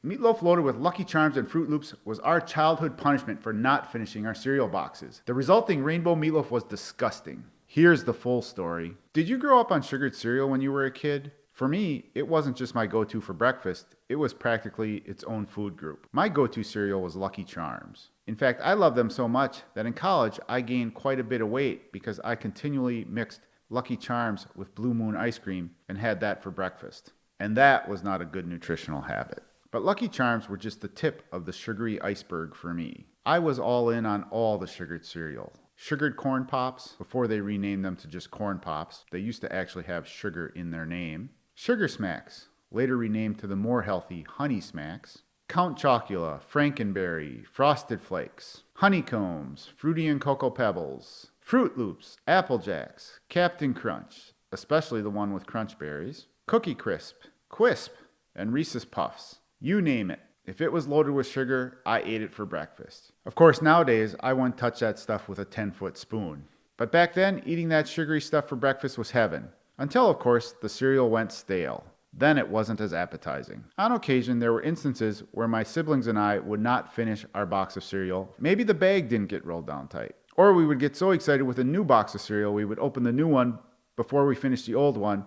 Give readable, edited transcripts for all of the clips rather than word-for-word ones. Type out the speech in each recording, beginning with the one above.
Meatloaf loaded with Lucky Charms and Froot Loops was our childhood punishment for not finishing our cereal boxes. The resulting rainbow meatloaf was disgusting. Here's the full story. Did you grow up on sugared cereal when you were a kid? For me, it wasn't just my go-to for breakfast, it was practically its own food group. My go-to cereal was Lucky Charms. In fact, I loved them so much that in college I gained quite a bit of weight because I continually mixed Lucky Charms with Blue Moon ice cream and had that for breakfast. And that was not a good nutritional habit. But Lucky Charms were just the tip of the sugary iceberg for me. I was all in on all the sugared cereal. Sugared corn pops, before they renamed them to just corn pops. They used to actually have sugar in their name. Sugar Smacks, later renamed to the more healthy Honey Smacks. Count Chocula, Frankenberry, Frosted Flakes, Honeycombs, Fruity and Cocoa Pebbles, Froot Loops, Apple Jacks, Captain Crunch, especially the one with crunch berries, Cookie Crisp, Quisp, and Reese's Puffs. You name it. If it was loaded with sugar, I ate it for breakfast. Of course, nowadays, I wouldn't touch that stuff with a 10-foot spoon. But back then, eating that sugary stuff for breakfast was heaven. Until, of course, the cereal went stale. Then it wasn't as appetizing. On occasion, there were instances where my siblings and I would not finish our box of cereal. Maybe the bag didn't get rolled down tight. Or we would get so excited with a new box of cereal, we would open the new one before we finished the old one,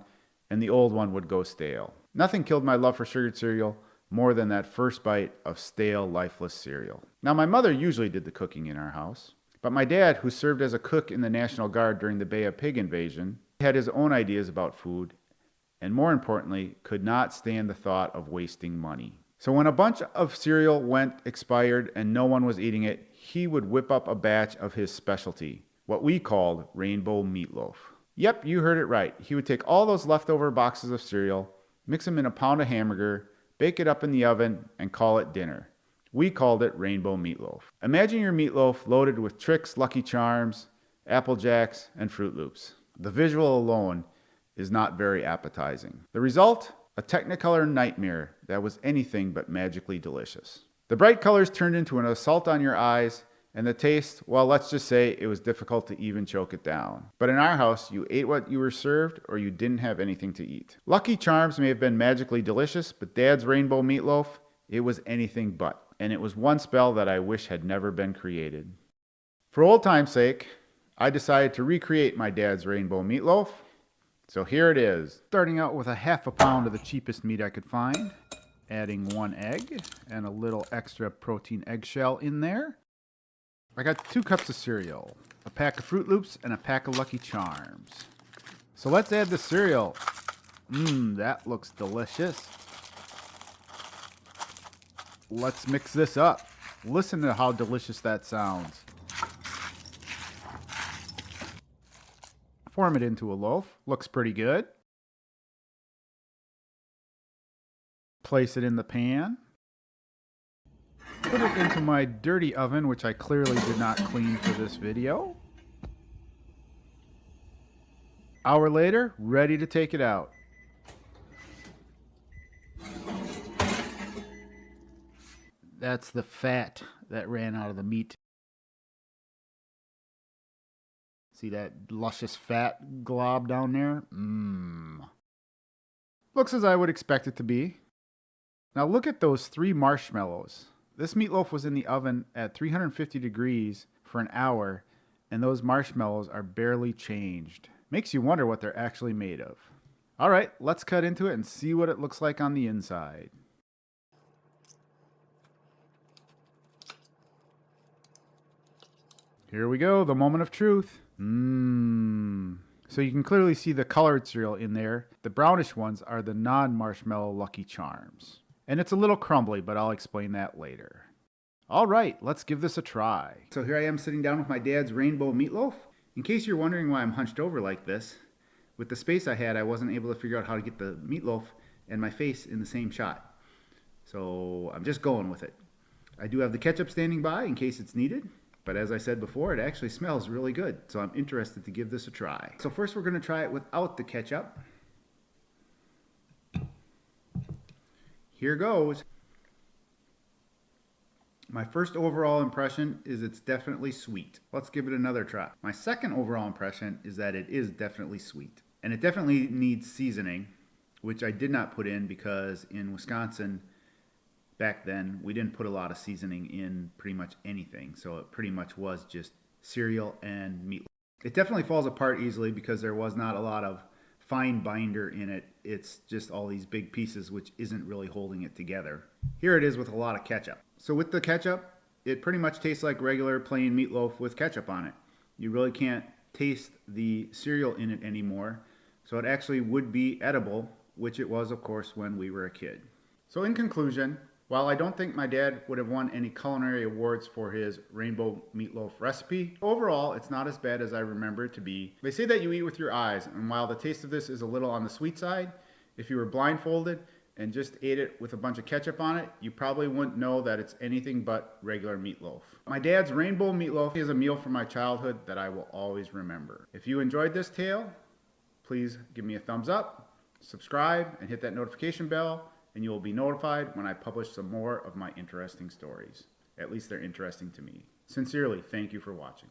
and the old one would go stale. Nothing killed my love for sugared cereal more than that first bite of stale, lifeless cereal. Now, my mother usually did the cooking in our house, but my dad, who served as a cook in the National Guard during the Bay of Pig invasion, had his own ideas about food, and more importantly, could not stand the thought of wasting money. So when a bunch of cereal went expired and no one was eating it, he would whip up a batch of his specialty, what we called rainbow meatloaf. Yep, you heard it right. He would take all those leftover boxes of cereal, mix them in a pound of hamburger, bake it up in the oven, and call it dinner. We called it rainbow meatloaf. Imagine your meatloaf loaded with Trix, Lucky Charms, Apple Jacks, and Froot Loops. The visual alone is not very appetizing. The result? A Technicolor nightmare that was anything but magically delicious. The bright colors turned into an assault on your eyes, and the taste, well, let's just say it was difficult to even choke it down. But in our house, you ate what you were served or you didn't have anything to eat. Lucky Charms may have been magically delicious, but Dad's rainbow meatloaf, it was anything but. And it was one spell that I wish had never been created. For old time's sake, I decided to recreate my dad's rainbow meatloaf. So here it is. Starting out with a half a pound of the cheapest meat I could find, adding 1 egg and a little extra protein eggshell in there. I got 2 cups of cereal, a pack of Froot Loops, and a pack of Lucky Charms. So let's add the cereal. That looks delicious. Let's mix this up. Listen to how delicious that sounds. Form it into a loaf. Looks pretty good. Place it in the pan. Put it into my dirty oven, which I clearly did not clean for this video. Hour later, ready to take it out. That's the fat that ran out of the meat. See that luscious fat glob down there? Looks as I would expect it to be. Now look at those 3 marshmallows. This meatloaf was in the oven at 350 degrees for an hour, and those marshmallows are barely changed. Makes you wonder what they're actually made of. All right, let's cut into it and see what it looks like on the inside. Here we go, the moment of truth. So you can clearly see the colored cereal in there. The brownish ones are the non-marshmallow Lucky Charms. And it's a little crumbly, but I'll explain that later. All right, let's give this a try. So here I am sitting down with my dad's rainbow meatloaf. In case you're wondering why I'm hunched over like this, with the space I had, I wasn't able to figure out how to get the meatloaf and my face in the same shot. So I'm just going with it. I do have the ketchup standing by in case it's needed. But as I said before, it actually smells really good. So I'm interested to give this a try. So first we're going to try it without the ketchup. Here goes. My first overall impression is it's definitely sweet. Let's give it another try. My second overall impression is that it is definitely sweet. And it definitely needs seasoning, which I did not put in because in Wisconsin, Back then, we didn't put a lot of seasoning in pretty much anything, so it pretty much was just cereal and meatloaf. It definitely falls apart easily because there was not a lot of fine binder in it. It's just all these big pieces, which isn't really holding it together. Here it is with a lot of ketchup. So with the ketchup, it pretty much tastes like regular plain meatloaf with ketchup on it. You really can't taste the cereal in it anymore. So it actually would be edible, which it was, of course, when we were a kid. So in conclusion, while I don't think my dad would have won any culinary awards for his rainbow meatloaf recipe, overall it's not as bad as I remember it to be. They say that you eat with your eyes, and while the taste of this is a little on the sweet side, if you were blindfolded and just ate it with a bunch of ketchup on it, you probably wouldn't know that it's anything but regular meatloaf. My dad's rainbow meatloaf is a meal from my childhood that I will always remember. If you enjoyed this tale, please give me a thumbs up, subscribe, and hit that notification bell, and you will be notified when I publish some more of my interesting stories. At least they're interesting to me. Sincerely, thank you for watching.